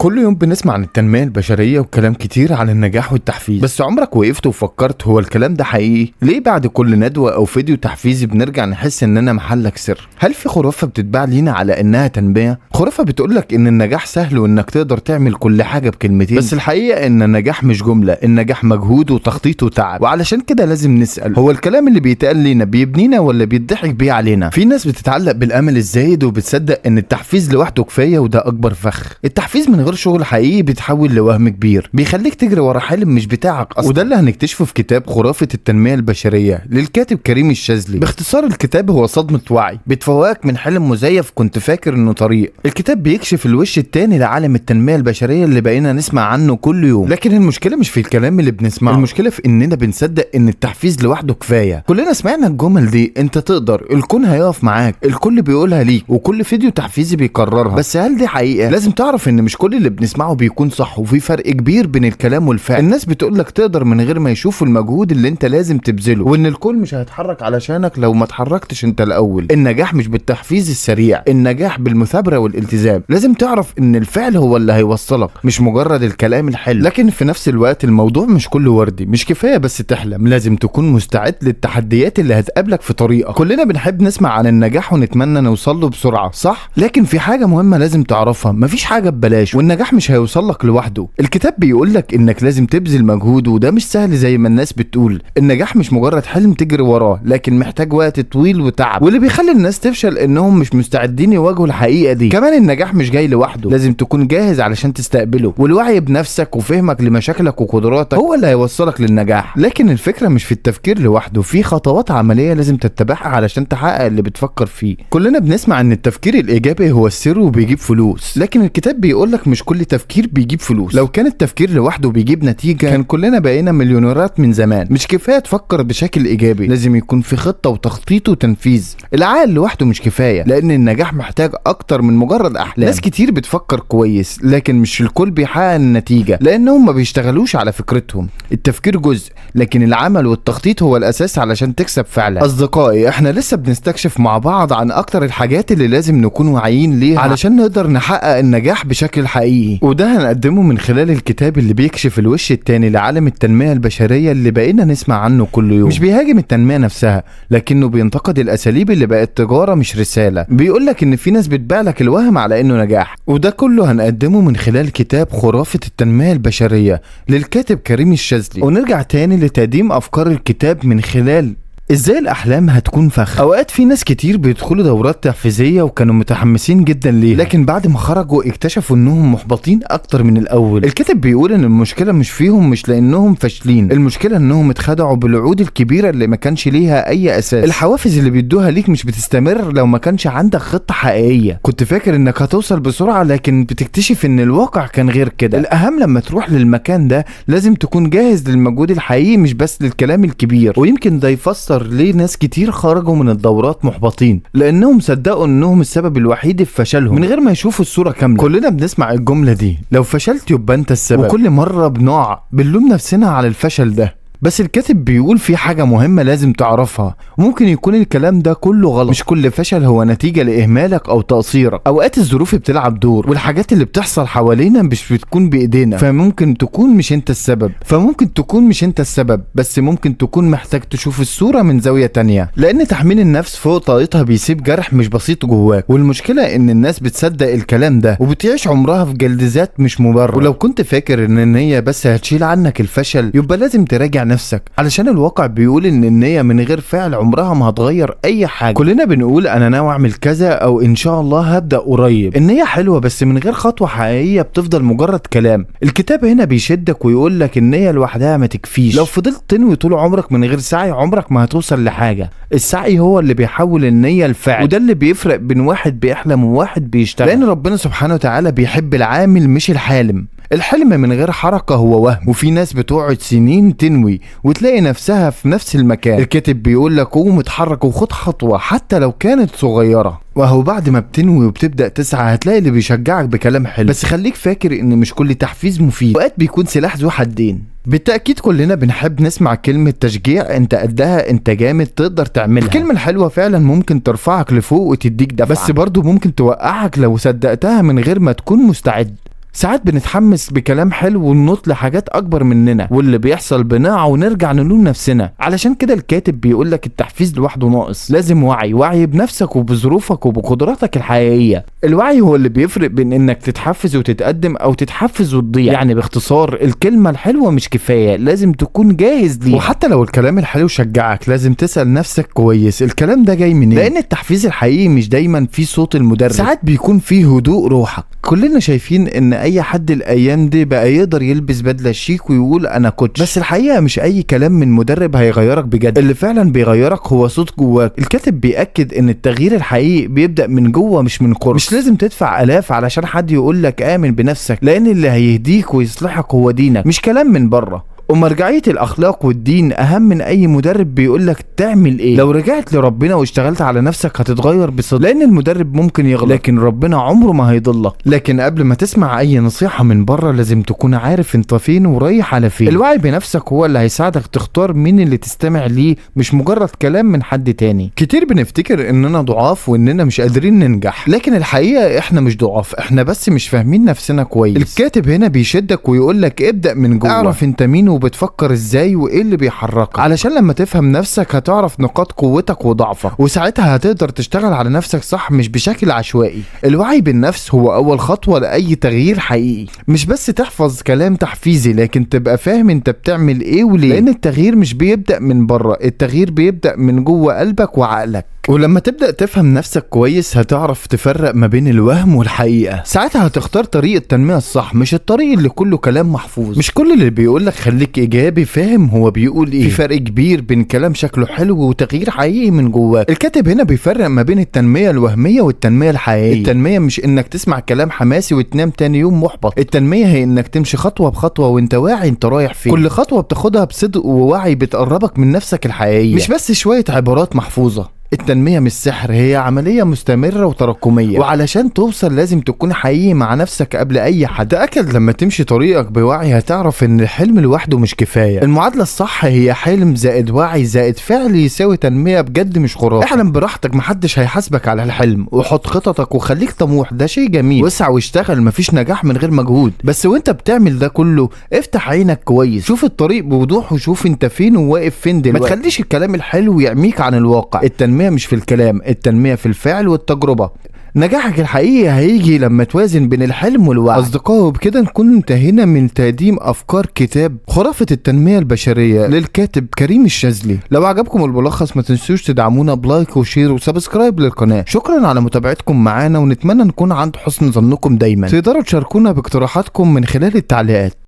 كل يوم بنسمع عن التنمية البشرية وكلام كتير عن النجاح والتحفيز، بس عمرك وقفت وفكرت هو الكلام ده حقيقي؟ ليه بعد كل ندوة او فيديو تحفيزي بنرجع نحس اننا محلك سر؟ هل في خرافة بتتباع لينا على انها تنمية؟ خرافة بتقولك ان النجاح سهل وانك تقدر تعمل كل حاجة بكلمتين، بس الحقيقة ان النجاح مش جملة، النجاح مجهود وتخطيط وتعب. وعلشان كده لازم نسأل، هو الكلام اللي بيتقال لينا بيبنينا ولا بيضحك بيه علينا؟ في ناس بتتعلق بالامل الزايد وبتصدق ان التحفيز لوحده كفاية، وده اكبر فخ. التحفيز من غير شغل حقيقي بيتحول لوهم كبير بيخليك تجري ورا حلم مش بتاعك اصلا، وده اللي هنكتشفه في كتاب خرافة التنمية البشرية للكاتب كريم الشاذلي. باختصار الكتاب هو صدمة وعي بتفوقك من حلم مزيف كنت فاكر انه طريق. الكتاب بيكشف الوش التاني لعالم التنمية البشرية اللي بقينا نسمع عنه كل يوم، لكن المشكلة مش في الكلام اللي بنسمعه، المشكلة في اننا بنصدق ان التحفيز لوحده كفاية. كلنا سمعنا الجمل دي، انت تقدر، الكون هيقف معاك، الكل بيقولها ليك، وكل فيديو تحفيزي بيكررها. بس هل دي حقيقة؟ لازم تعرف ان مش كل اللي بنسمعه بيكون صح، وفي فرق كبير بين الكلام والفعل. الناس بتقولك تقدر من غير ما يشوفوا المجهود اللي انت لازم تبذله، وان الكل مش هيتحرك علشانك لو ما اتحركتش انت الاول. النجاح مش بالتحفيز السريع، النجاح بالمثابرة والالتزام. لازم تعرف ان الفعل هو اللي هيوصلك، مش مجرد الكلام الحلو. لكن في نفس الوقت الموضوع مش كله وردي، مش كفاية بس تحلم، لازم تكون مستعد للتحديات اللي هتقابلك في طريقك. كلنا بنحب نسمع عن النجاح ونتمنى نوصل له بسرعة، صح؟ لكن في حاجة مهمة لازم تعرفها، مفيش حاجة ببلاش، والنجاح مش هيوصلك لوحده. الكتاب بيقولك انك لازم تبذل مجهود، وده مش سهل زي ما الناس بتقول. النجاح مش مجرد حلم تجري وراه، لكن محتاج وقت طويل وتعب، واللي بيخلي الناس تفشل انهم مش مستعدين يواجهوا الحقيقة دي. كمان النجاح مش جاي لوحده، لازم تكون جاهز علشان تستقبله، والوعي بنفسك وفهمك لمشاكلك وقدراتك هو اللي هيوصلك للنجاح. لكن الفكرة مش في التفكير لوحده، في خطوات عملية لازم تتبعها علشان تحقق اللي بتفكر فيه. كلنا بنسمع ان التفكير الايجابي هو السر وبيجيب فلوس، لكن الكتاب بيقولك مش كل تفكير بيجيب فلوس. لو كان التفكير لوحده بيجيب نتيجة كان كلنا بقينا مليونيرات من زمان. مش كفاية تفكر بشكل ايجابي، لازم يكون في خطة وتخطيط وتنفيذ. العقل لوحده مش كفاية، لان النجاح محتاج اكتر من مجرد احلام. ناس كتير بتفكر كويس، لكن مش الكل بيحقق النتيجة لانهم ما بيشتغلوش على فكرتهم. التفكير جزء، لكن العمل والتخطيط هو الاساس علشان تكسب فعلا. اصدقائي، احنا لسه بنستكشف مع بعض عن اكتر الحاجات اللي لازم نكون واعيين ليها علشان نقدر نحقق النجاح بشكل حقيقي، وده هنقدمه من خلال الكتاب اللي بيكشف الوش التاني لعالم التنمية البشرية اللي بقينا نسمع عنه كل يوم. مش بيهاجم التنمية نفسها، لكنه بينتقد الاساليب اللي بقت تجارة مش رسالة. بيقولك ان في ناس بتبيع لك الوهم على انه نجاح، وده كله هنقدمه من خلال كتاب خرافة التنمية البشرية للكاتب كريم الشاذلي. ونرجع تاني لتقديم افكار الكتاب من خلال ازاي الاحلام هتكون فخ. اوقات في ناس كتير بيدخلوا دورات تحفيزيه وكانوا متحمسين جدا ليها، لكن بعد ما خرجوا اكتشفوا انهم محبطين اكتر من الاول. الكاتب بيقول ان المشكله مش فيهم، مش لانهم فاشلين، المشكله انهم اتخدعوا بالوعود الكبيره اللي ما كانش ليها اي اساس. الحوافز اللي بيدوها ليك مش بتستمر لو ما كانش عندك خطه حقيقيه. كنت فاكر انك هتوصل بسرعه، لكن بتكتشف ان الواقع كان غير كده. الاهم لما تروح للمكان ده لازم تكون جاهز للمجهود الحقيقي مش بس للكلام الكبير. ويمكن ده يفسر ليه ناس كتير خرجوا من الدورات محبطين، لانهم صدقوا انهم السبب الوحيد في فشلهم من غير ما يشوفوا الصورة كاملة. كلنا بنسمع الجملة دي، لو فشلت يبقى انت السبب، وكل مرة بنلوم نفسنا على الفشل ده. بس الكاتب بيقول في حاجة مهمة لازم تعرفها، ممكن يكون الكلام ده كله غلط. مش كل فشل هو نتيجة لإهمالك أو تقصيرك. أوقات الظروف بتلعب دور، والحاجات اللي بتحصل حوالينا مش بتكون بإيدينا، فممكن تكون مش انت السبب، بس ممكن تكون محتاج تشوف الصورة من زاوية تانية، لأن تحميل النفس فوق طاقتها بيسيب جرح مش بسيط جواك. والمشكلة إن الناس بتصدق الكلام ده وبتعيش عمرها في جلد ذات مش مبرر. ولو كنت فاكر إن النية بس هتشيل عنك الفشل، يبقى لازم تراجع نفسك، علشان الواقع بيقول ان النية من غير فعل عمرها ما هتغير اي حاجة. كلنا بنقول انا ناوي اعمل كذا او ان شاء الله هبدأ قريب. النية حلوة، بس من غير خطوة حقيقية بتفضل مجرد كلام. الكتاب هنا بيشدك ويقول لك النية لوحدها ما تكفيش. لو فضلت تنوي طول عمرك من غير سعي، عمرك ما هتوصل لحاجة. السعي هو اللي بيحول النية لفعل، وده اللي بيفرق بين واحد بيحلم وواحد بيشتغل، لان ربنا سبحانه وتعالى بيحب العامل مش الحالم. الحلم من غير حركة هو وهم، وفي ناس بتقعد سنين تنوي وتلاقي نفسها في نفس المكان. الكاتب بيقول لك قوم اتحرك وخد خطوة حتى لو كانت صغيرة، وهو بعد ما بتنوي وبتبدأ تسعى هتلاقي اللي بيشجعك بكلام حلو. بس خليك فاكر ان مش كل تحفيز مفيد، وقت بيكون سلاح ذو حدين. بالتأكيد كلنا بنحب نسمع كلمة تشجيع، انت قدها، انت جامد، تقدر تعملها. الكلمة الحلوة فعلا ممكن ترفعك لفوق وتديك دفعة، بس برضو ممكن توقعك لو صدقتها من غير ما تكون مستعد. ساعات بنتحمس بكلام حلو وننط لحاجات اكبر مننا، واللي بيحصل بنقع ونرجع نلوم نفسنا. علشان كده الكاتب بيقولك التحفيز لوحده ناقص، لازم وعي بنفسك وبظروفك وبقدراتك الحقيقية. الوعي هو اللي بيفرق بين انك تتحفز وتتقدم او تتحفز وتضيع. يعني باختصار الكلمة الحلوة مش كفاية، لازم تكون جاهز ليها. وحتى لو الكلام الحلو شجعك لازم تسأل نفسك كويس الكلام ده جاي منين، لان التحفيز الحقيقي مش دايما فيه صوت المدرب، ساعات بيكون فيه هدوء روحك. كلنا شايفين ان اي حد الايام دي بقى يقدر يلبس بدلة شيك ويقول انا كوتش، بس الحقيقة مش اي كلام من مدرب هيغيرك بجد. اللي فعلا بيغيرك هو صوت جواك. الكاتب بيأكد ان التغيير الحقيقي بيبدأ من جوه مش من قرب. مش لازم تدفع الاف علشان حد يقولك امن بنفسك، لان اللي هيهديك ويصلحك هو دينك مش كلام من بره. ومرجعية الأخلاق والدين أهم من أي مدرب بيقولك تعمل إيه. لو رجعت لربنا واشتغلت على نفسك هتتغير بصدق، لأن المدرب ممكن يغلط لكن ربنا عمره ما هيضلك. لكن قبل ما تسمع أي نصيحة من بره لازم تكون عارف أنت فين ورايح على فين. الوعي بنفسك هو اللي هيساعدك تختار مين اللي تستمع ليه، مش مجرد كلام من حد تاني. كتير بنفتكر إننا ضعاف وإننا مش قادرين ننجح، لكن الحقيقة إحنا مش ضعاف، إحنا بس مش فاهمين نفسنا كويس. الكاتب هنا بيشدك ويقولك ابدأ من جوه، اعرف أنت مين وبتفكر ازاي وايه اللي بيحركك، علشان لما تفهم نفسك هتعرف نقاط قوتك وضعفك، وساعتها هتقدر تشتغل على نفسك صح مش بشكل عشوائي. الوعي بالنفس هو اول خطوة لاي تغيير حقيقي. مش بس تحفظ كلام تحفيزي، لكن تبقى فاهم انت بتعمل ايه وليه، لان التغيير مش بيبدأ من بره، التغيير بيبدأ من جوه قلبك وعقلك. ولما تبدأ تفهم نفسك كويس هتعرف تفرق ما بين الوهم والحقيقة. ساعتها هتختار طريق التنمية الصح، مش الطريق اللي كله كلام محفوظ. مش كل اللي بيقولك خليك ايجابي فاهم هو بيقول ايه. في فرق كبير بين كلام شكله حلو وتغيير حقيقي من جواك. الكاتب هنا بيفرق ما بين التنمية الوهمية والتنمية الحقيقية. التنمية مش انك تسمع كلام حماسي وتنام تاني يوم محبط، التنمية هي انك تمشي خطوة بخطوة وانت واعي انت رايح فين. كل خطوة بتاخدها بصدق ووعي بتقربك من نفسك الحقيقية، مش بس شوية عبارات محفوظة. التنمية مش سحر، هي عملية مستمرة وتراكمية، وعلشان توصل لازم تكون حقيقي مع نفسك قبل اي حد. تأكد لما تمشي طريقك بوعي هتعرف ان الحلم لوحده مش كفاية. المعادلة الصح هي حلم زائد وعي زائد فعل يساوي تنمية بجد مش خرافة. احلم براحتك، محدش هيحاسبك على الحلم، وحط خططك وخليك طموح، ده شيء جميل. واسع واشتغل، مفيش نجاح من غير مجهود. بس وانت بتعمل ده كله افتح عينك كويس، شوف الطريق بوضوح وشوف انت فين وواقف فين دلوقتي. ما تخليش الكلام الحلو يعميك عن الواقع. التنمية مش في الكلام، التنمية في الفعل والتجربة. نجاحك الحقيقي هيجي لما توازن بين الحلم والوعي. أصدقائي، وبكده نكون انتهينا من تقديم أفكار كتاب خرافة التنمية البشرية للكاتب كريم الشاذلي. لو عجبكم الملخص ما تنسوش تدعمونا بلايك وشير وسبسكرايب للقناة. شكرا على متابعتكم معانا، ونتمنى نكون عند حسن ظنكم دايما. تقدروا تشاركونا باقتراحاتكم من خلال التعليقات.